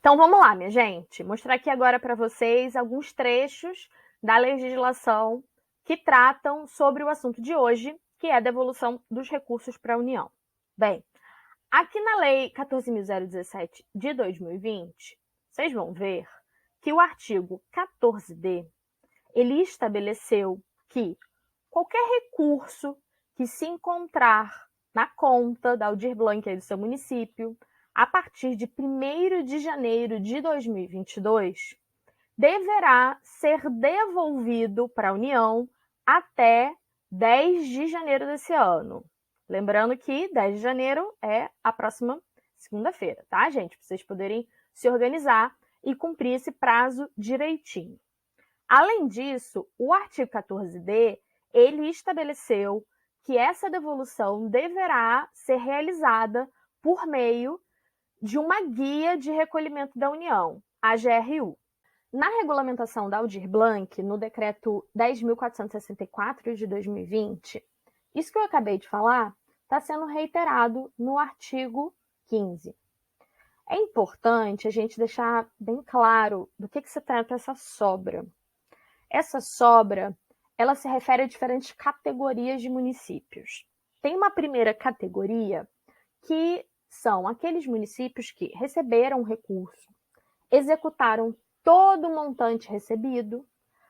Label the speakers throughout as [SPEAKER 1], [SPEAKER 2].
[SPEAKER 1] Então vamos lá, minha gente. Mostrar aqui agora para vocês alguns trechos da legislação que tratam sobre o assunto de hoje, que é a devolução dos recursos para a União. Bem, aqui na Lei 14.017 de 2020, vocês vão ver que o artigo 14D, ele estabeleceu que qualquer recurso que se encontrar na conta da Aldir Blanc do seu município, a partir de 1º de janeiro de 2022, deverá ser devolvido para a União até 10 de janeiro desse ano. Lembrando que 10 de janeiro é a próxima segunda-feira, tá, gente? Para vocês poderem se organizar e cumprir esse prazo direitinho. Além disso, o artigo 14D, ele estabeleceu que essa devolução deverá ser realizada por meio de uma guia de recolhimento da União, a GRU. Na regulamentação da Aldir Blanc, no decreto 10.464 de 2020, isso que eu acabei de falar está sendo reiterado no artigo 15. É importante a gente deixar bem claro do que se trata essa sobra. Essa sobra, ela se refere a diferentes categorias de municípios. Tem uma primeira categoria que são aqueles municípios que receberam recurso, executaram todo o montante recebido,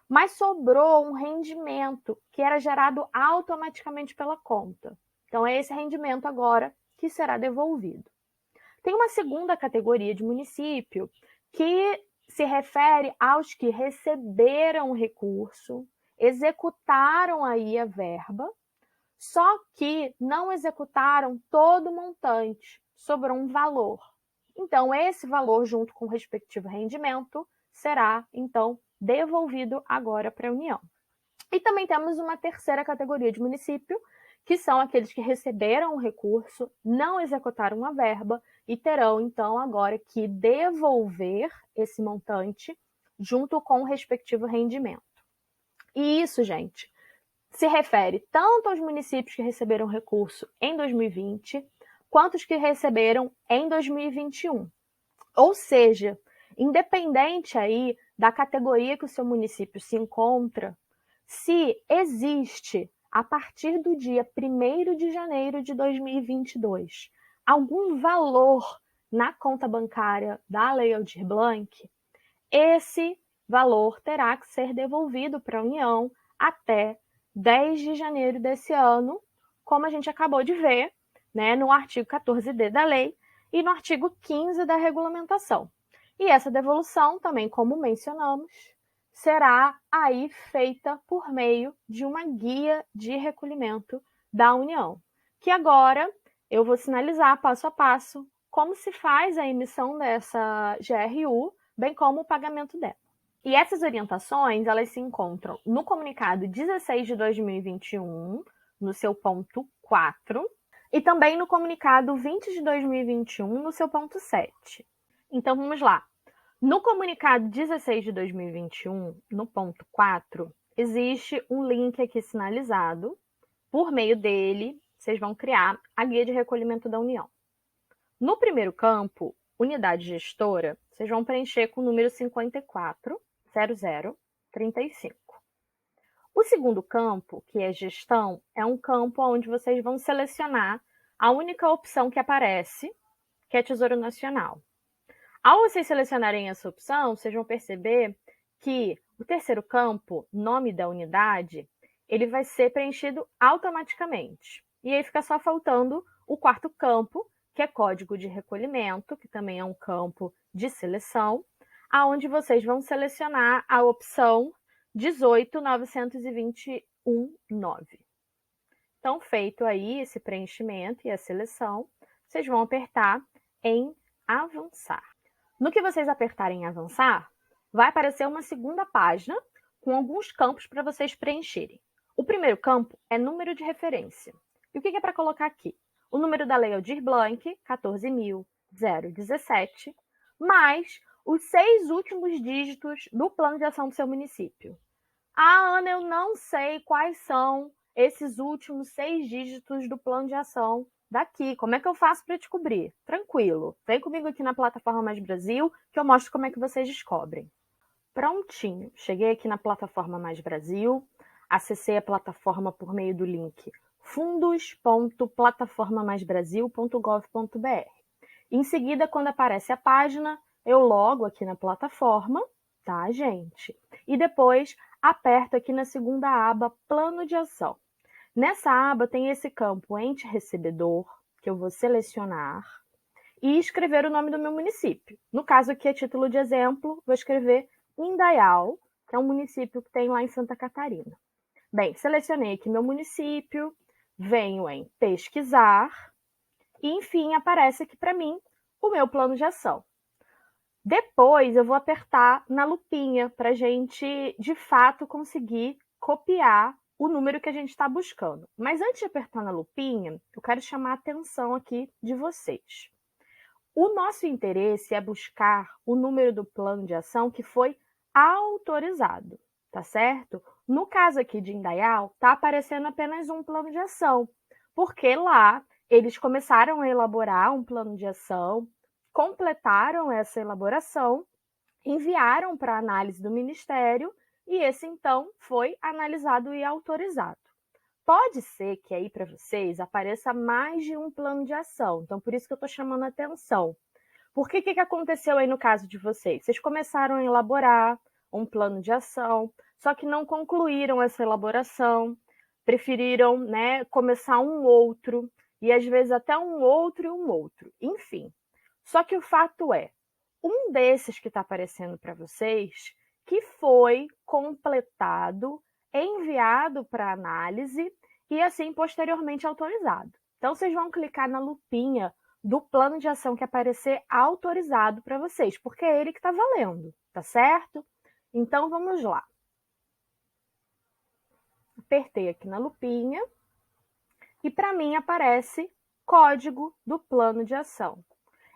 [SPEAKER 1] mas sobrou um rendimento que era gerado automaticamente pela conta. Então, é esse rendimento agora que será devolvido. Tem uma segunda categoria de município que se refere aos que receberam recurso, executaram aí a verba, só que não executaram todo o montante, sobrou um valor. Então, esse valor, junto com o respectivo rendimento, será, então, devolvido agora para a União. E também temos uma terceira categoria de município, que são aqueles que receberam o recurso, não executaram a verba e terão, então, agora que devolver esse montante junto com o respectivo rendimento. E isso, gente, se refere tanto aos municípios que receberam recurso em 2020, quanto os que receberam em 2021. Ou seja, independente aí da categoria que o seu município se encontra, se existe, a partir do dia 1º de janeiro de 2022, algum valor na conta bancária da Lei Aldir Blanc, esse valor terá que ser devolvido para a União até 10 de janeiro desse ano, como a gente acabou de ver, né, no artigo 14D da lei e no artigo 15 da regulamentação. E essa devolução, também como mencionamos, será aí feita por meio de uma guia de recolhimento da União, que agora eu vou sinalizar passo a passo como se faz a emissão dessa GRU, bem como o pagamento dela. E essas orientações, elas se encontram no comunicado 16 de 2021, no seu ponto 4, e também no comunicado 20 de 2021, no seu ponto 7. Então, vamos lá. No comunicado 16 de 2021, no ponto 4, existe um link aqui sinalizado. Por meio dele, vocês vão criar a guia de recolhimento da União. No primeiro campo, unidade gestora, vocês vão preencher com o número 540035. O segundo campo, que é gestão, é um campo onde vocês vão selecionar a única opção que aparece, que é Tesouro Nacional. Ao vocês selecionarem essa opção, vocês vão perceber que o terceiro campo, nome da unidade, ele vai ser preenchido automaticamente. E aí fica só faltando o quarto campo, que é código de recolhimento, que também é um campo de seleção, aonde vocês vão selecionar a opção 18.921.9. Então, feito aí esse preenchimento e a seleção, vocês vão apertar em avançar. No que vocês apertarem em avançar, vai aparecer uma segunda página com alguns campos para vocês preencherem. O primeiro campo é número de referência. E o que é para colocar aqui? O número da Lei Aldir Blanc, 14.017, mais os 6 últimos dígitos do plano de ação do seu município. Ah, Ana, eu não sei quais são esses últimos 6 dígitos do plano de ação daqui. Como é que eu faço para descobrir? Tranquilo. Vem comigo aqui na plataforma Mais Brasil, que eu mostro como é que vocês descobrem. Prontinho. Cheguei aqui na plataforma Mais Brasil, acessei a plataforma por meio do link fundos.plataformamaisbrasil.gov.br. Em seguida, quando aparece a página, eu logo aqui na plataforma, tá, gente? E depois aperto aqui na segunda aba Plano de Ação. Nessa aba tem esse campo ente recebedor, que eu vou selecionar, e escrever o nome do meu município. No caso aqui, a título de exemplo, vou escrever Indaial, que é um município que tem lá em Santa Catarina. Bem, selecionei aqui meu município, venho em pesquisar, e enfim, aparece aqui para mim o meu plano de ação. Depois eu vou apertar na lupinha para a gente, de fato, conseguir copiar o número que a gente está buscando. Mas antes de apertar na lupinha, eu quero chamar a atenção aqui de vocês. O nosso interesse é buscar o número do plano de ação que foi autorizado, tá certo? No caso aqui de Indaial, está aparecendo apenas um plano de ação, porque lá eles começaram a elaborar um plano de ação, completaram essa elaboração, enviaram para análise do Ministério e esse então foi analisado e autorizado. Pode ser que aí para vocês apareça mais de um plano de ação, então por isso que eu estou chamando a atenção. Porque o que aconteceu aí no caso de vocês? Vocês começaram a elaborar um plano de ação, só que não concluíram essa elaboração, preferiram, né, começar um outro, e às vezes até um outro e um outro, enfim. Só que o fato é, um desses que está aparecendo para vocês, que foi completado, enviado para análise e assim posteriormente autorizado. Então vocês vão clicar na lupinha do plano de ação que aparecer autorizado para vocês, porque é ele que está valendo, tá certo? Então vamos lá. Apertei aqui na lupinha e para mim aparece código do plano de ação.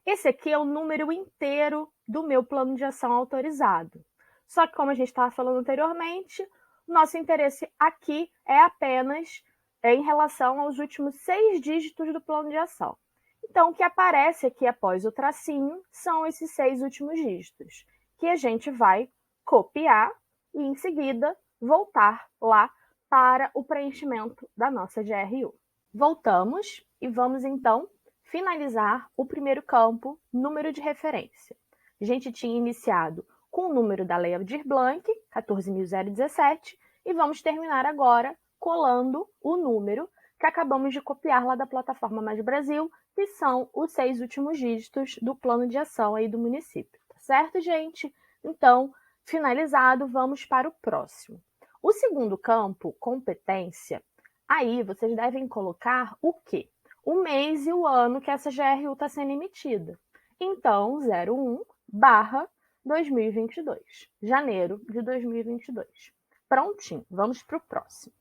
[SPEAKER 1] Esse aqui é o número inteiro do meu plano de ação autorizado. Só que, como a gente estava falando anteriormente, nosso interesse aqui é apenas em relação aos últimos 6 dígitos do plano de ação. Então, o que aparece aqui após o tracinho são esses 6 últimos dígitos, que a gente vai copiar e, em seguida, voltar lá para o preenchimento da nossa GRU. Voltamos e vamos, então, finalizar o primeiro campo, número de referência. A gente tinha iniciado com o número da Lei Aldir Blanc, 14.017, e vamos terminar agora colando o número que acabamos de copiar lá da plataforma Mais Brasil, que são os 6 últimos dígitos do plano de ação aí do município. Tá certo, gente? Então, finalizado, vamos para o próximo. O segundo campo, competência, aí vocês devem colocar o quê? O mês e o ano que essa GRU está sendo emitida. Então, 01/2022, janeiro de 2022. Prontinho, vamos para o próximo.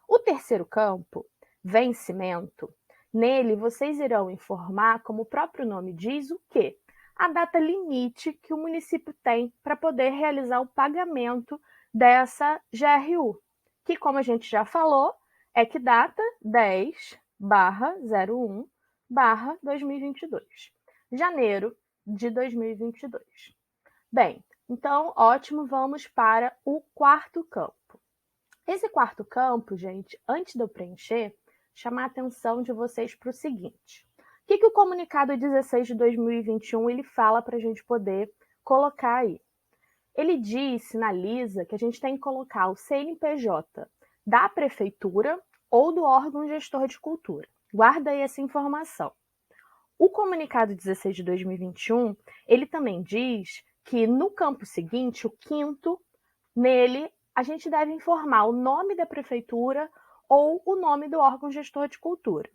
[SPEAKER 1] O terceiro campo, vencimento, nele vocês irão informar, como o próprio nome diz, o quê? A data limite que o município tem para poder realizar o pagamento dessa GRU, que, como a gente já falou, é que data 10/01/2022, janeiro de 2022. Bem, então, ótimo, vamos para o quarto campo. Esse quarto campo, gente, antes de eu preencher, chamar a atenção de vocês para o seguinte. O que o comunicado 16 de 2021 ele fala para a gente poder colocar aí? Ele diz, sinaliza, que a gente tem que colocar o CNPJ da prefeitura ou do órgão gestor de cultura. Guarda aí essa informação. O comunicado 16 de 2021, ele também diz que no campo seguinte, o quinto, nele a gente deve informar o nome da prefeitura ou o nome do órgão gestor de cultura.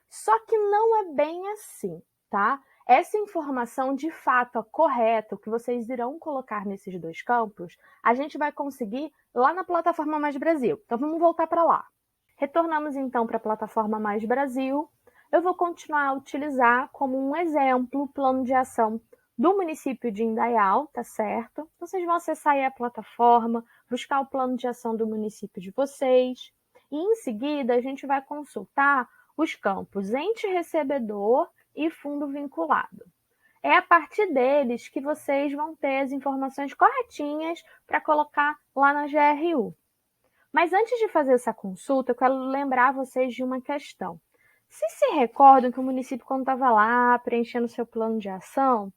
[SPEAKER 1] Só que não é bem assim, tá? Essa informação, de fato, a correta, o que vocês irão colocar nesses 2 campos, a gente vai conseguir lá na plataforma Mais Brasil. Então, vamos voltar para lá. Retornamos, então, para a plataforma Mais Brasil. Eu vou continuar a utilizar como um exemplo o plano de ação do município de Indaial, tá certo? Vocês vão acessar aí a plataforma, buscar o plano de ação do município de vocês. E em seguida, a gente vai consultar os campos ente recebedor e fundo vinculado. É a partir deles que vocês vão ter as informações corretinhas para colocar lá na GRU. Mas antes de fazer essa consulta, eu quero lembrar vocês de uma questão. Vocês se recordam que o município, quando estava lá preenchendo seu plano de ação,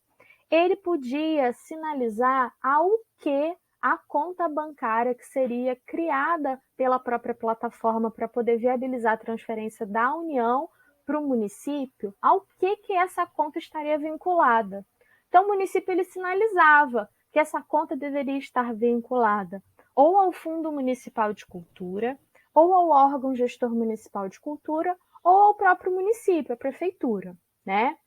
[SPEAKER 1] ele podia sinalizar ao que a conta bancária que seria criada pela própria plataforma para poder viabilizar a transferência da União para o município, ao que essa conta estaria vinculada. Então, o município ele sinalizava que essa conta deveria estar vinculada ou ao Fundo Municipal de Cultura, ou ao órgão gestor municipal de cultura, ou ao próprio município, a prefeitura, né?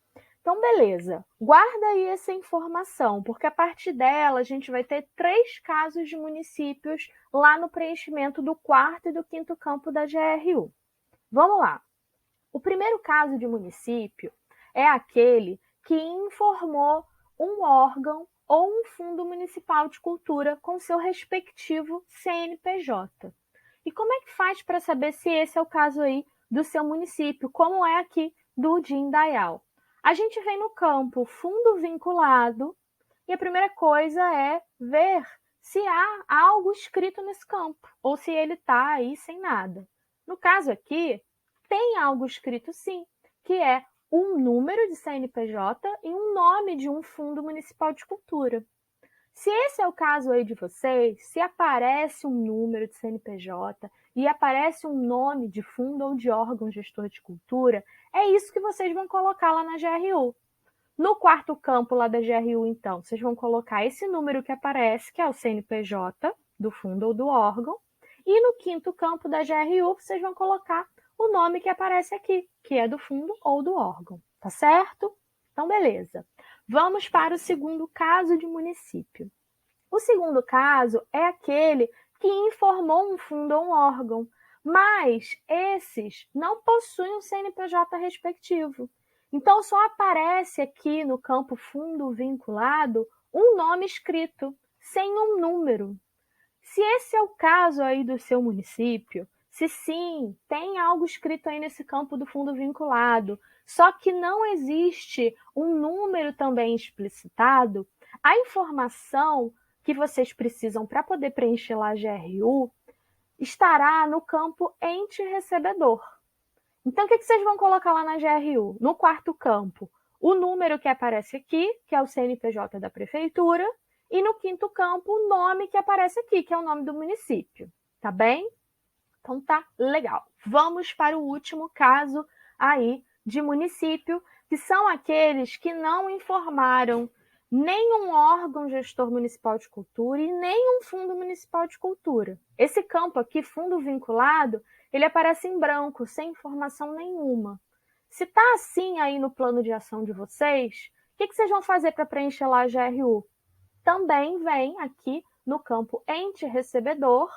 [SPEAKER 1] Então, beleza. Guarda aí essa informação, porque a partir dela a gente vai ter 3 casos de municípios lá no preenchimento do 4º e do 5º campo da GRU. Vamos lá. O primeiro caso de município é aquele que informou um órgão ou um fundo municipal de cultura com seu respectivo CNPJ. E como é que faz para saber se esse é o caso aí do seu município, como é aqui do de Indaial? A gente vem no campo fundo vinculado e a primeira coisa é ver se há algo escrito nesse campo ou se ele está aí sem nada. No caso aqui, tem algo escrito sim, que é um número de CNPJ e um nome de um fundo municipal de cultura. Se esse é o caso aí de vocês, se aparece um número de CNPJ e aparece um nome de fundo ou de órgão gestor de cultura, é isso que vocês vão colocar lá na GRU. No 4º campo lá da GRU, então, vocês vão colocar esse número que aparece, que é o CNPJ do fundo ou do órgão, e no 5º campo da GRU, vocês vão colocar o nome que aparece aqui, que é do fundo ou do órgão, tá certo? Então, beleza. Vamos para o segundo caso de município. O segundo caso é aquele que informou um fundo ou um órgão, mas esses não possuem um CNPJ respectivo. Então, só aparece aqui no campo fundo vinculado um nome escrito, sem um número. Se esse é o caso aí do seu município, se sim, tem algo escrito aí nesse campo do fundo vinculado, só que não existe um número também explicitado, a informação que vocês precisam para poder preencher lá a GRU estará no campo ente recebedor. Então, o que vocês vão colocar lá na GRU? No 4º campo, o número que aparece aqui, que é o CNPJ da prefeitura, e no 5º campo, o nome que aparece aqui, que é o nome do município. Tá bem? Então tá legal. Vamos para o último caso aí de município, que são aqueles que não informaram nenhum órgão gestor municipal de cultura e nem um fundo municipal de cultura. Esse campo aqui, fundo vinculado, ele aparece em branco, sem informação nenhuma. Se está assim aí no plano de ação de vocês, o que vocês vão fazer para preencher lá a GRU? Também vem aqui no campo ente recebedor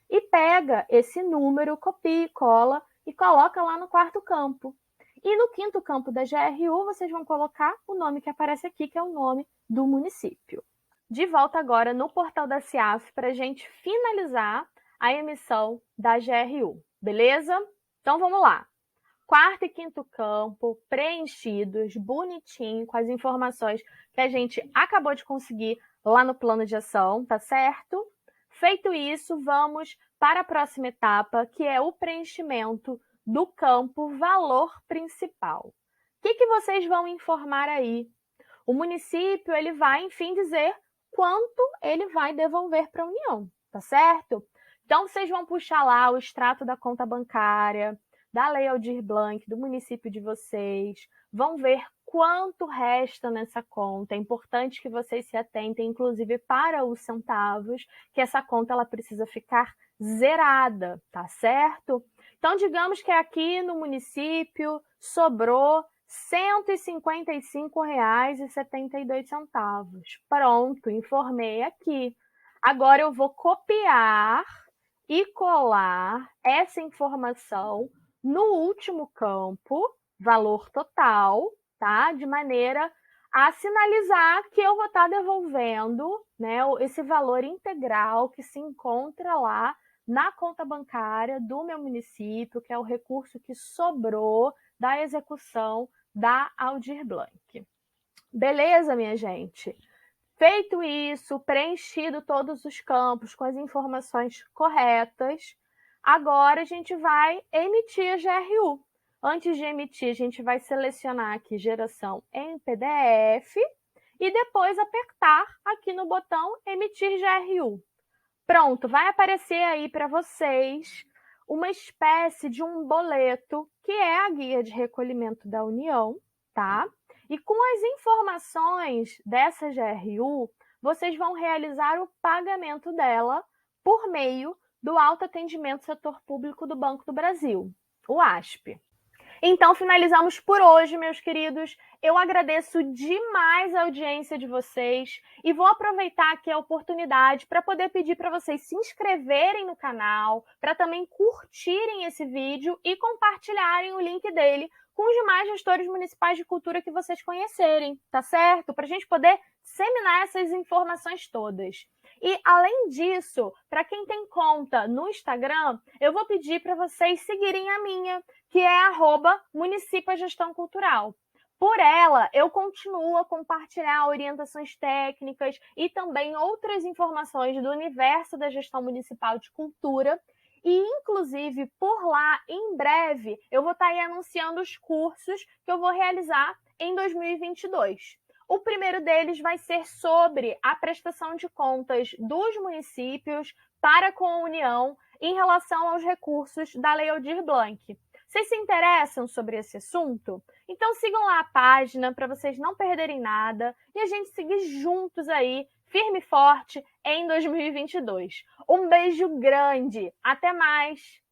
[SPEAKER 1] e pega esse número, copia e cola e coloca lá no 4º campo. E no 5º campo da GRU, vocês vão colocar o nome que aparece aqui, que é o nome do município. De volta agora no portal da CIAF para a gente finalizar a emissão da GRU, beleza? Então vamos lá. 4º e 5º campo preenchidos, bonitinho, com as informações que a gente acabou de conseguir lá no plano de ação, tá certo? Feito isso, vamos para a próxima etapa, que é o preenchimento do campo valor principal. O que vocês vão informar aí? O município ele vai, enfim, dizer quanto ele vai devolver para a União, tá certo? Então, vocês vão puxar lá o extrato da conta bancária, da Lei Aldir Blanc, do município de vocês, vão ver quanto resta nessa conta. É importante que vocês se atentem, inclusive, para os centavos, que essa conta ela precisa ficar zerada, tá certo? Então, digamos que aqui no município sobrou R$ 155,72. Pronto, informei aqui. Agora eu vou copiar e colar essa informação no último campo, valor total, tá? De maneira a sinalizar que eu vou estar devolvendo, né, esse valor integral que se encontra lá na conta bancária do meu município, que é o recurso que sobrou da execução da Aldir Blanc. Beleza, minha gente? Feito isso, preenchido todos os campos com as informações corretas, agora a gente vai emitir a GRU. Antes de emitir, a gente vai selecionar aqui geração em PDF e depois apertar aqui no botão emitir GRU. Pronto, vai aparecer aí para vocês uma espécie de um boleto, que é a guia de recolhimento da União, tá? E com as informações dessa GRU, vocês vão realizar o pagamento dela por meio do Autoatendimento Setor Público do Banco do Brasil, o ASP. Então, finalizamos por hoje, meus queridos. Eu agradeço demais a audiência de vocês e vou aproveitar aqui a oportunidade para poder pedir para vocês se inscreverem no canal, para também curtirem esse vídeo e compartilharem o link dele com os demais gestores municipais de cultura que vocês conhecerem, tá certo? Para a gente poder disseminar essas informações todas. E, além disso, para quem tem conta no Instagram, eu vou pedir para vocês seguirem a minha, que é @municipiagestãocultural. Por ela, eu continuo a compartilhar orientações técnicas e também outras informações do universo da gestão municipal de cultura. E, inclusive, por lá, em breve, eu vou estar aí anunciando os cursos que eu vou realizar em 2022. O primeiro deles vai ser sobre a prestação de contas dos municípios para com a União em relação aos recursos da Lei Aldir Blanc. Vocês se interessam sobre esse assunto? Então sigam lá a página para vocês não perderem nada e a gente seguir juntos aí, firme e forte, em 2022. Um beijo grande, até mais!